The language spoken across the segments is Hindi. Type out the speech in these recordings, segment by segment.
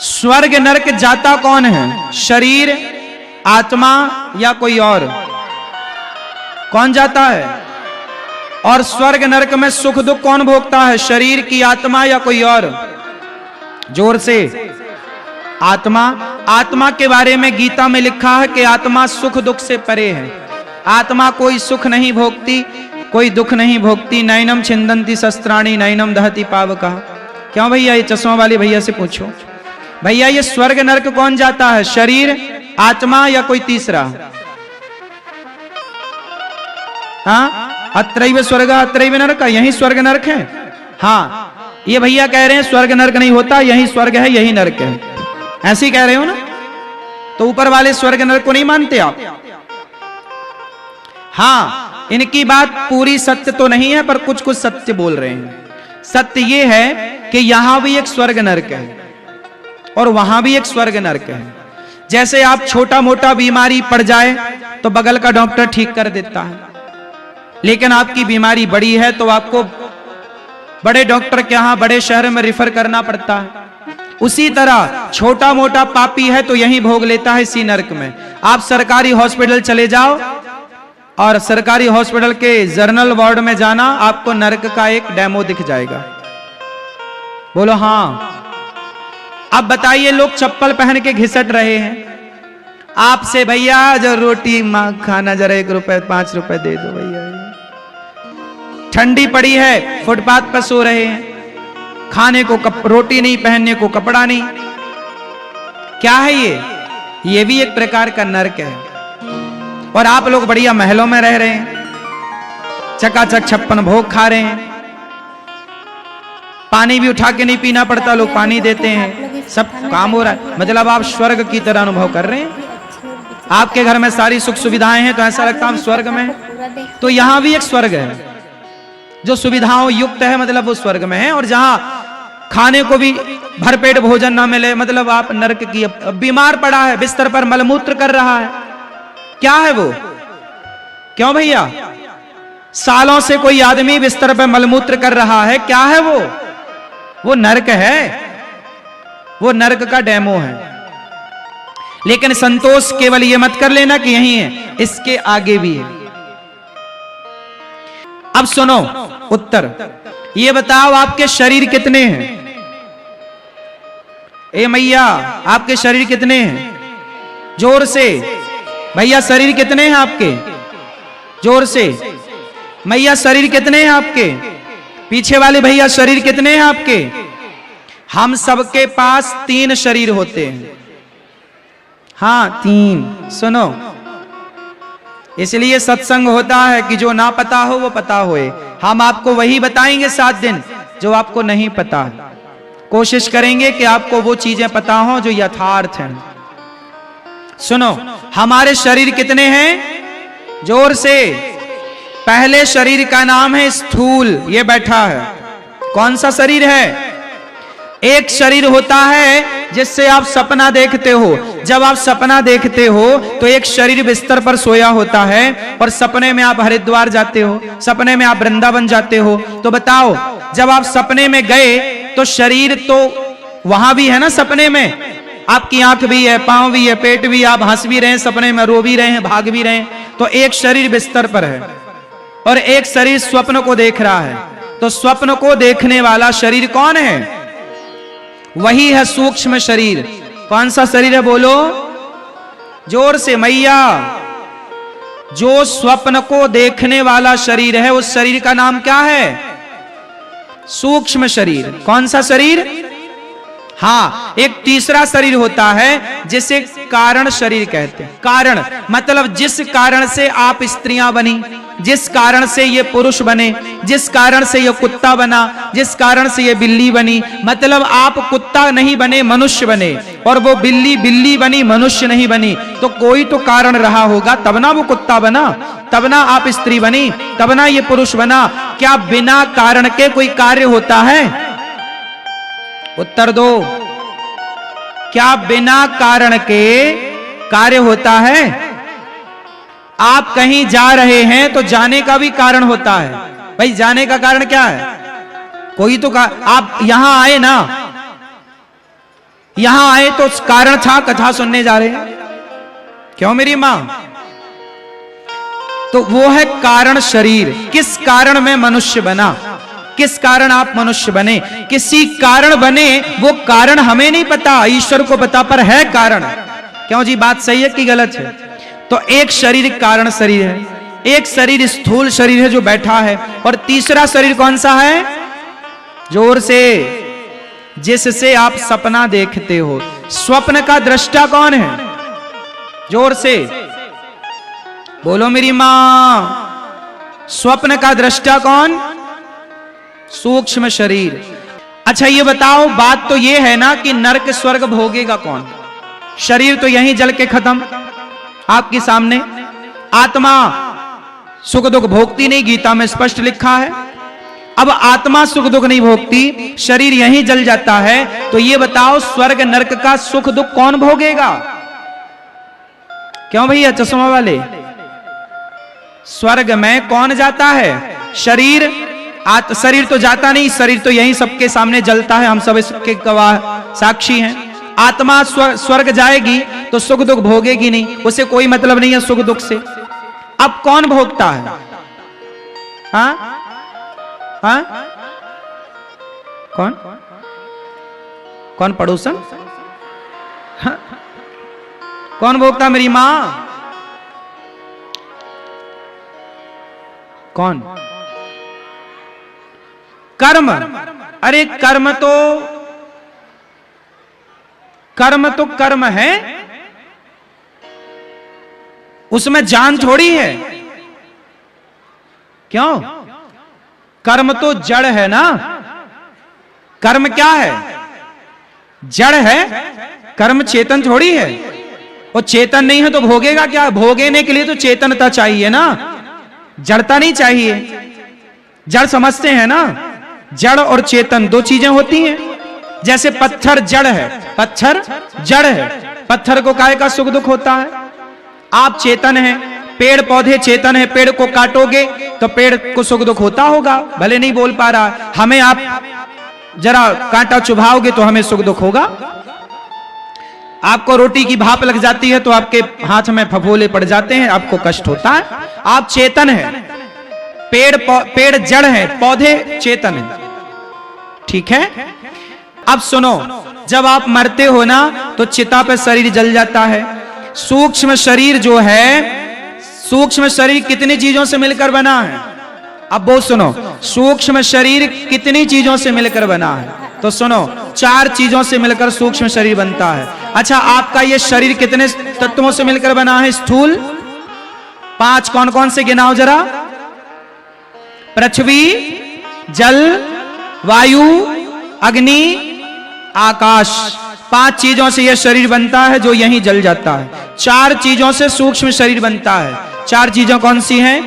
स्वर्ग नरक जाता कौन है? शरीर, आत्मा या कोई और? कौन जाता है? और स्वर्ग नरक में सुख दुख कौन भोगता है? शरीर की आत्मा या कोई और? जोर से। आत्मा। आत्मा के बारे में गीता में लिखा है कि आत्मा सुख दुख से परे है। आत्मा कोई सुख नहीं भोगती, कोई दुख नहीं भोगती। नैनम छिंदंती शस्त्राणी नैनम दहती पावका। क्यों भैया? ये चश्मा वाले भैया से पूछो। भैया ये स्वर्ग नरक कौन जाता है? शरीर, आत्मा या कोई तीसरा? हाँ, अत्रैव स्वर्ग अत्रैव नरक, यही स्वर्ग नरक है। हाँ, ये भैया कह रहे हैं स्वर्ग नरक नहीं होता, यही स्वर्ग है यही नरक है। ऐसे ही कह रहे हो ना? तो ऊपर वाले स्वर्ग नरक को नहीं मानते आप? हाँ, इनकी बात पूरी सत्य तो नहीं है, पर कुछ कुछ सत्य बोल रहे हैं। सत्य ये है कि यहां भी एक स्वर्ग नरक है और वहां भी एक स्वर्ग नरक है। जैसे आप छोटा मोटा बीमारी पड़ जाए तो बगल का डॉक्टर ठीक कर देता है, लेकिन आपकी बीमारी बड़ी है तो आपको बड़े डॉक्टर के यहां बड़े शहर में रिफर करना पड़ता है। उसी तरह छोटा मोटा पापी है तो यहीं भोग लेता है इसी नरक में। आप सरकारी हॉस्पिटल चले जाओ और सरकारी हॉस्पिटल के जर्नल वार्ड में जाना, आपको नरक का एक डेमो दिख जाएगा। बोलो हाँ। अब बताइए, लोग चप्पल पहन के घिसट रहे हैं आपसे, भैया जो रोटी खाना जरा 1 रुपए 5 रुपए दे दो भैया। ठंडी पड़ी है, फुटपाथ पर सो रहे हैं, खाने को रोटी नहीं, पहनने को कपड़ा नहीं। क्या है ये भी एक प्रकार का नरक है। और आप लोग बढ़िया महलों में रह रहे हैं, चकाचक 56 भोग खा रहे हैं, पानी भी उठा के नहीं पीना पड़ता, लोग पानी देते हैं, सब काम हो रहा है। मतलब आप स्वर्ग की तरह अनुभव कर रहे हैं। आपके घर में सारी सुख सुविधाएं हैं तो ऐसा लगता है हम स्वर्ग में। तो यहां भी एक स्वर्ग है जो सुविधाओं युक्त है, मतलब वो स्वर्ग में है। और जहां खाने को भी भरपेट भोजन ना मिले, मतलब आप नरक की। बीमार पड़ा है, बिस्तर पर मलमूत्र कर रहा है, क्या है वो? क्यों भैया? सालों से कोई आदमी बिस्तर पर मलमूत्र कर रहा है, क्या है वो? वो नरक है, वो नरक का डेमो है। लेकिन संतोष केवल ये मत कर लेना कि यही है, इसके आगे भी है। अब सुनो उत्तर। ये बताओ आपके शरीर कितने हैं? ए मैया, आपके शरीर कितने हैं? जोर से। भैया शरीर कितने हैं आपके? जोर से। मैया शरीर कितने हैं आपके? पीछे वाले भैया शरीर कितने हैं आपके? हम सबके पास 3 शरीर होते हैं। हाँ 3। सुनो, इसलिए सत्संग होता है कि जो ना पता हो वो पता होए। हम आपको वही बताएंगे 7 दिन जो आपको नहीं पता। कोशिश करेंगे कि आपको वो चीजें पता हो जो यथार्थ हैं। सुनो, हमारे शरीर कितने हैं? जोर से। पहले शरीर का नाम है स्थूल, ये बैठा है। कौन सा शरीर है? एक शरीर होता है जिससे आप सपना देखते हो। जब आप सपना देखते हो तो एक शरीर बिस्तर पर सोया होता है और सपने में आप हरिद्वार जाते हो, सपने में आप वृंदावन जाते हो। तो बताओ, जब आप सपने में गए तो शरीर तो वहां भी है ना सपने में। आपकी आंख भी है, पांव भी है, पेट भी, आप हंस भी रहे हैं, सपने में रो भी रहे हैं, भाग भी रहे हैं। तो एक शरीर बिस्तर पर है और एक शरीर स्वप्न को देख रहा है। तो स्वप्न को देखने वाला शरीर कौन है? वही है सूक्ष्म शरीर। कौन सा शरीर है बोलो जोर से मैया? जो स्वप्न को देखने वाला शरीर है उस शरीर का नाम क्या है? सूक्ष्म शरीर। कौन सा शरीर? हाँ, एक तीसरा शरीर होता है जिसे कारण शरीर कहते हैं। कारण मतलब जिस कारण से आप स्त्रियां बनी, जिस कारण से ये पुरुष बने, जिस कारण से ये कुत्ता बना, जिस कारण से ये बिल्ली बनी। मतलब आप कुत्ता नहीं बने, मनुष्य बने, और वो बिल्ली बनी, मनुष्य नहीं बनी। तो कोई तो कारण रहा होगा, तब ना वो कुत्ता बना, तब ना आप स्त्री बनी, तब ना ये पुरुष बना। क्या बिना कारण के कोई कार्य होता है? उत्तर दो। क्या बिना कारण के कार्य होता है? आप कहीं जा रहे हैं तो जाने का भी कारण होता है। भाई जाने का कारण क्या है? कोई तो आप यहां आए ना, यहां आए तो कारण था, कथा सुनने जा रहे हैं। क्यों मेरी मां? तो वो है कारण शरीर। किस कारण में मनुष्य बना, किस कारण आप मनुष्य बने, किसी कारण बने, वो कारण हमें नहीं पता, ईश्वर को पता, पर है कारण। क्यों जी, बात सही है कि गलत है? तो एक शरीर कारण शरीर है, एक शरीर स्थूल शरीर है जो बैठा है, और तीसरा शरीर कौन सा है? जोर से, जिससे आप सपना देखते हो। स्वप्न का दृष्टा कौन है? जोर से बोलो मेरी मां। स्वप्न का दृष्टा कौन? सूक्ष्म शरीर। अच्छा ये बताओ, बात तो ये है ना कि नरक स्वर्ग भोगेगा कौन? शरीर तो यहीं जल के खत्म आपके सामने। आत्मा सुख दुख भोगती नहीं, गीता में स्पष्ट लिखा है। अब आत्मा सुख दुख नहीं भोगती, शरीर यहीं जल जाता है, तो ये बताओ स्वर्ग नरक का सुख दुख कौन भोगेगा? क्यों भैया चश्मा वाले? स्वर्ग में कौन जाता है? शरीर। शरीर तो जाता नहीं, शरीर तो यहीं सबके सामने जलता है, हम सब इसके गवाह साक्षी हैं। आत्मा स्वर्ग जाएगी तो सुख दुख भोगेगी नहीं, उसे कोई मतलब नहीं है सुख दुख से। अब कौन भोगता है? हाँ हाँ, कौन कौन पड़ोसन? हाँ? कौन भोगता मेरी मां? कौन? कर्म। अरे कर्म तो कर्म है, उसमें जान थोड़ी है। क्यों? कर्म तो जड़ है ना। कर्म क्या है? जड़ है। कर्म चेतन थोड़ी है। और चेतन नहीं है तो भोगेगा क्या? भोगने के लिए तो चेतनता चाहिए ना, जड़ता नहीं चाहिए। जड़ समझते हैं ना, जड़ और चेतन दो चीजें होती हैं। जैसे पत्थर जड़ है, पत्थर जड़ है, पत्थर को काहे का सुख दुख होता है? आप चेतन हैं, पेड़ पौधे चेतन है, पेड़ को काटोगे तो पेड़ को सुख दुख होता होगा, भले नहीं बोल पा रहा। हमें आप जरा कांटा चुभाओगे तो हमें सुख दुख होगा। आपको रोटी की भाप लग जाती है तो आपके हाथ में फफोले पड़ जाते हैं, आपको कष्ट होता है। आप चेतन हैं, पेड़ जड़ है, पौधे चेतन है, ठीक है। अब सुनो, जब आप मरते हो ना तो चिता पे शरीर जल जाता है। सूक्ष्म शरीर जो है, सूक्ष्म शरीर कितनी चीजों से मिलकर बना है? अब वो सुनो, सूक्ष्म शरीर कितनी चीजों से मिलकर बना है? तो सुनो, 4 चीजों से मिलकर सूक्ष्म शरीर बनता है। अच्छा, आपका ये शरीर कितने तत्वों से मिलकर बना है? स्थूल 5, कौन कौन से गिनाओ जरा? पृथ्वी, जल, वायु, अग्नि, आकाश। 5 चीजों से यह शरीर बनता है जो यहीं जल जाता है। 4 चीजों से सूक्ष्म शरीर बनता है। 4 चीजों कौन सी हैं?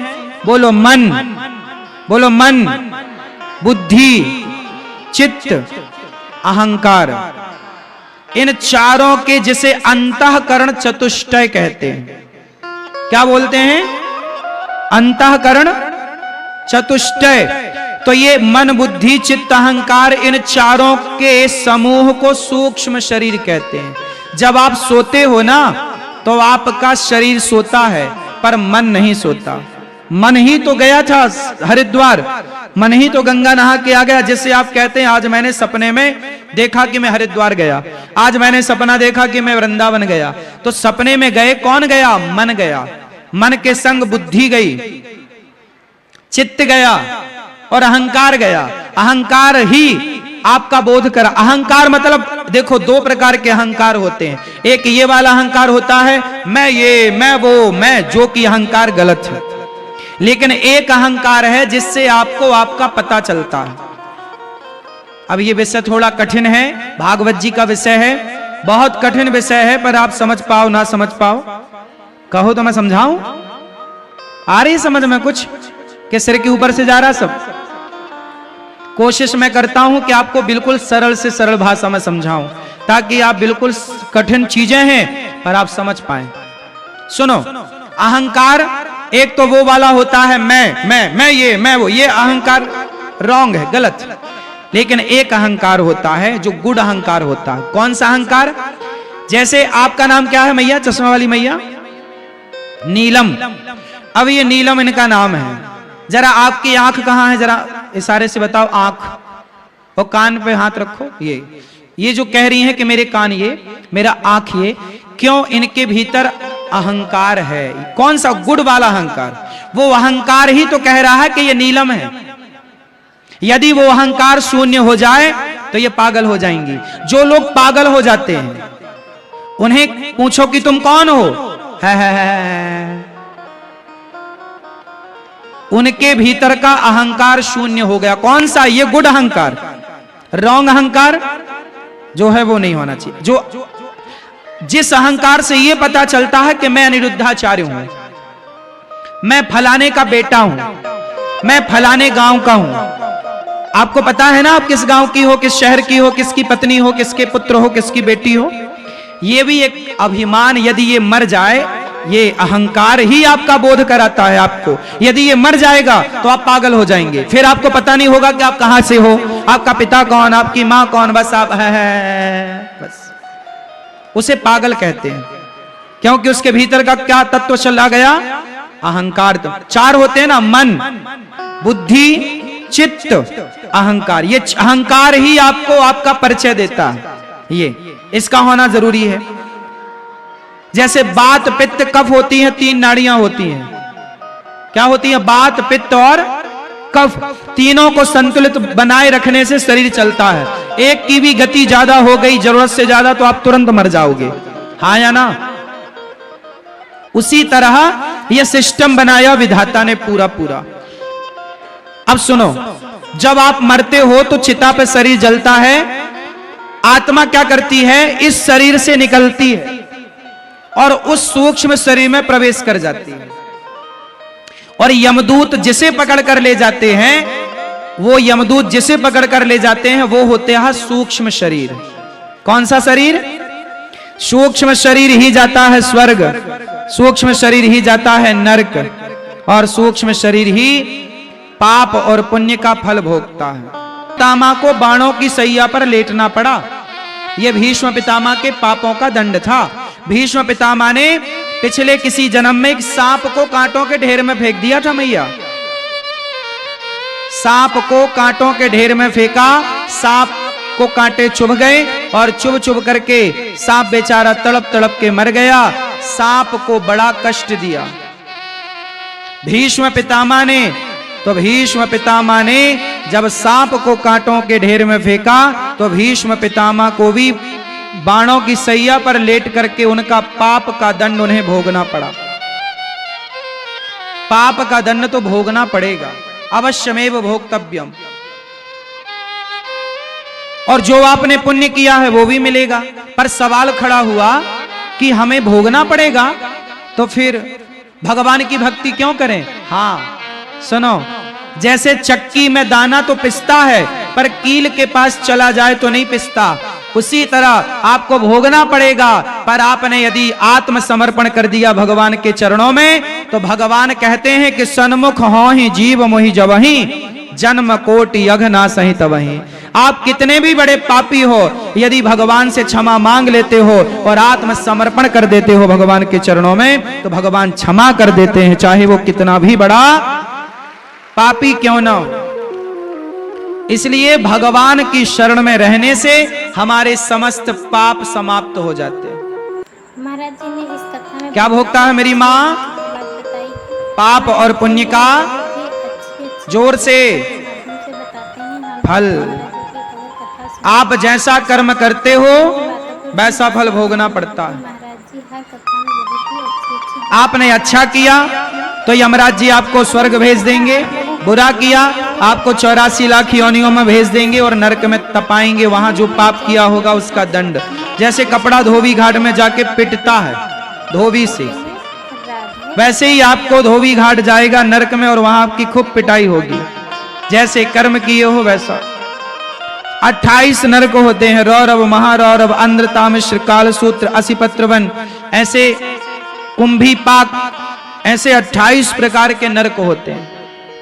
बोलो मन, बोलो मन, बुद्धि, चित्त, अहंकार। इन चारों के जिसे अंतःकरण चतुष्टय कहते हैं। क्या बोलते हैं? अंतःकरण चतुष्टय। तो ये मन बुद्धि चित्त अहंकार, इन चारों के समूह को सूक्ष्म शरीर कहते हैं। जब आप सोते हो ना तो आपका शरीर सोता है पर मन नहीं सोता। मन ही तो गया था हरिद्वार, मन ही तो गंगा नहा के आ गया। जिससे आप कहते हैं आज मैंने सपने में देखा कि मैं हरिद्वार गया, आज मैंने सपना देखा कि मैं वृंदावन गया। तो सपने में गए कौन गया? मन गया। मन के संग बुद्धि गई, चित्त गया और अहंकार गया। अहंकार ही आपका बोध करा। अहंकार मतलब देखो 2 प्रकार के अहंकार होते हैं। एक ये वाला अहंकार होता है मैं ये, मैं वो, मैं, जो कि अहंकार गलत है। लेकिन एक अहंकार है जिससे आपको आपका पता चलता है। अब ये विषय थोड़ा कठिन है, भागवत जी का विषय है, बहुत कठिन विषय है, पर आप समझ पाओ ना समझ पाओ कहो तो मैं समझाऊं। आ रही समझ में कुछ कि सिर के ऊपर से जा रहा सब? कोशिश मैं करता हूं कि आपको बिल्कुल सरल से सरल भाषा में समझाऊं, ताकि आप बिल्कुल कठिन चीजें हैं पर आप समझ पाए। सुनो, अहंकार एक तो वो वाला होता है मैं ये, मैं वो, ये अहंकार रॉन्ग है, गलत। लेकिन एक अहंकार होता है जो गुड़ अहंकार होता है। कौन सा अहंकार? जैसे आपका नाम क्या है मैया, चश्मा वाली मैया? नीलम। अब ये नीलम इनका नाम है। जरा आपकी आंख कहां है, जरा इशारे से बताओ आंख, और कान पे हाथ रखो। ये जो कह रही है कि मेरे कान, ये मेरा आंख, ये क्यों? इनके भीतर अहंकार है। कौन सा? गुड़ वाला अहंकार। वो अहंकार ही तो कह रहा है कि ये नीलम है। यदि वो अहंकार शून्य हो जाए तो ये पागल हो जाएंगी। जो लोग पागल हो जाते हैं उन्हें पूछो कि तुम कौन हो, है। उनके भीतर का अहंकार शून्य हो गया। कौन सा? ये गुड अहंकार। रॉन्ग अहंकार जो है वो नहीं होना चाहिए। जो जिस अहंकार से ये पता चलता है कि मैं अनिरुद्धाचार्य हूं, मैं फलाने का बेटा हूं, मैं फलाने गांव का हूं। आपको पता है ना आप किस गांव की हो, किस शहर की हो, किसकी पत्नी हो, किसके पुत्र हो, किसकी बेटी हो। ये भी एक अभिमान, यदि ये मर जाए, ये अहंकार ही आपका बोध कराता है आपको। यदि ये मर जाएगा तो आप पागल हो जाएंगे। फिर आपको पता नहीं होगा कि आप कहां से हो, आपका पिता कौन, आपकी मां कौन, बस आप है बस। उसे पागल कहते हैं, क्योंकि उसके भीतर का क्या तत्व चला गया? अहंकार। चार होते हैं ना, मन, बुद्धि, चित्त, अहंकार। ये अहंकार ही आपको आपका परिचय देता है। ये इसका होना जरूरी है। जैसे बात, पित्त, कफ होती हैं, तीन नाड़ियां होती हैं। क्या होती हैं? बात, पित्त और कफ। तीनों को संतुलित बनाए रखने से शरीर चलता है। एक की भी गति ज्यादा हो गई, जरूरत से ज्यादा, तो आप तुरंत मर जाओगे। हाँ या ना? उसी तरह यह सिस्टम बनाया विधाता ने पूरा पूरा। अब सुनो, जब आप मरते हो तो चिता पे शरीर जलता है। आत्मा क्या करती है? इस शरीर से निकलती है और उस सूक्ष्म शरीर में प्रवेश कर जाती है। और यमदूत जिसे पकड़ कर ले जाते हैं, वो यमदूत जिसे पकड़ कर ले जाते हैं वो होते हैं सूक्ष्म शरीर। कौन सा शरीर? सूक्ष्म शरीर ही जाता है स्वर्ग, सूक्ष्म शरीर ही जाता है नरक, और सूक्ष्म शरीर ही पाप और पुण्य का फल भोगता है। पितामह को बाणों की सैया पर लेटना पड़ा। यह भीष्म पितामह के पापों का दंड था। भीष्म पितामह ने पिछले किसी जन्म में एक सांप को कांटों के ढेर में फेंक दिया था मैया। सांप को कांटों के ढेर में फेंका, सांप को कांटे चुभ गए और चुभ चुभ करके सांप बेचारा तड़प तड़प के मर गया। सांप को बड़ा कष्ट दिया भीष्म पितामह ने। तो भीष्म पितामह ने जब सांप को कांटों के ढेर में फेंका तो भीष्म पितामह को भी बाणों की सैया पर लेट करके उनका पाप का दंड उन्हें भोगना पड़ा। पाप का दंड तो भोगना पड़ेगा, अवश्यमेव भोक्तव्यम। और जो आपने पुण्य किया है वो भी मिलेगा। पर सवाल खड़ा हुआ कि हमें भोगना पड़ेगा तो फिर भगवान की भक्ति क्यों करें? हाँ सुनो, जैसे चक्की में दाना तो पिसता है पर कील के पास चला जाए तो नहीं पिसता, उसी तरह आपको भोगना पड़ेगा। पर आपने यदि आत्मसमर्पण कर दिया भगवान के चरणों में तो भगवान कहते हैं कि सन्मुख हो ही जीव मोहि जबहि, जन्म कोटि अघ ना सहि तबहि। आप कितने भी बड़े पापी हो, यदि भगवान से क्षमा मांग लेते हो और आत्मसमर्पण कर देते हो भगवान के चरणों में तो भगवान क्षमा कर देते हैं, चाहे वो कितना भी बड़ा पापी क्यों ना हो। इसलिए भगवान की शरण में रहने से हमारे समस्त पाप समाप्त हो जाते हैं। महाराज जी ने इस कथा में क्या भोगता है मेरी माँ? पाप और पुण्य का जोर से फल। आप जैसा कर्म करते हो वैसा फल भोगना पड़ता है। आपने अच्छा किया तो यमराज जी आपको स्वर्ग भेज देंगे, बुरा किया आपको 84 लाख योनियों में भेज देंगे और नरक में तपाएंगे, वहां जो पाप किया होगा उसका दंड। जैसे कपड़ा धोबी घाट में जाके पिटता है धोबी से, वैसे ही आपको धोबी घाट जाएगा नरक में और वहां आपकी खूब पिटाई होगी। जैसे कर्म किए हो वैसा। 28 नरक होते हैं, रौरव, महारौरव, अंध्र, तामिश्र, कालसूत्र, असिपत्रवन, ऐसे कुंभी पाक, ऐसे 28 प्रकार के नरक होते हैं।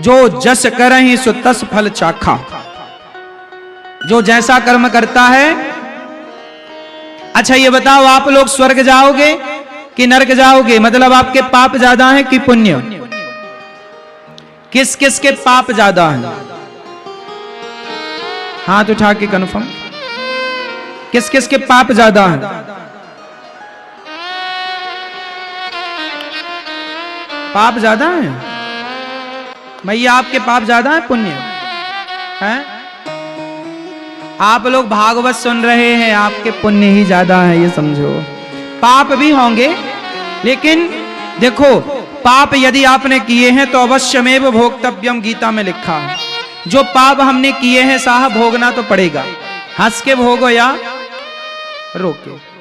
जो जस करहि सो तस फल चाखा। जो जैसा कर्म करता है। अच्छा ये बताओ, आप लोग स्वर्ग जाओगे कि नरक जाओगे? मतलब आपके पाप ज्यादा हैं कि पुण्य? किस किस के पाप ज्यादा हैं? हाथ उठा के कन्फर्म, किस किस के पाप ज्यादा हैं? पाप ज्यादा है भैया? आपके पाप ज्यादा है पुण्य है? आप लोग भागवत सुन रहे हैं, आपके पुण्य ही ज्यादा है, ये समझो। पाप भी होंगे, लेकिन देखो पाप यदि आपने किए हैं तो अवश्यमेव भोक्तव्यम, गीता में लिखा है। जो पाप हमने किए हैं साहब भोगना तो पड़ेगा। हंस के भोगो या रो के।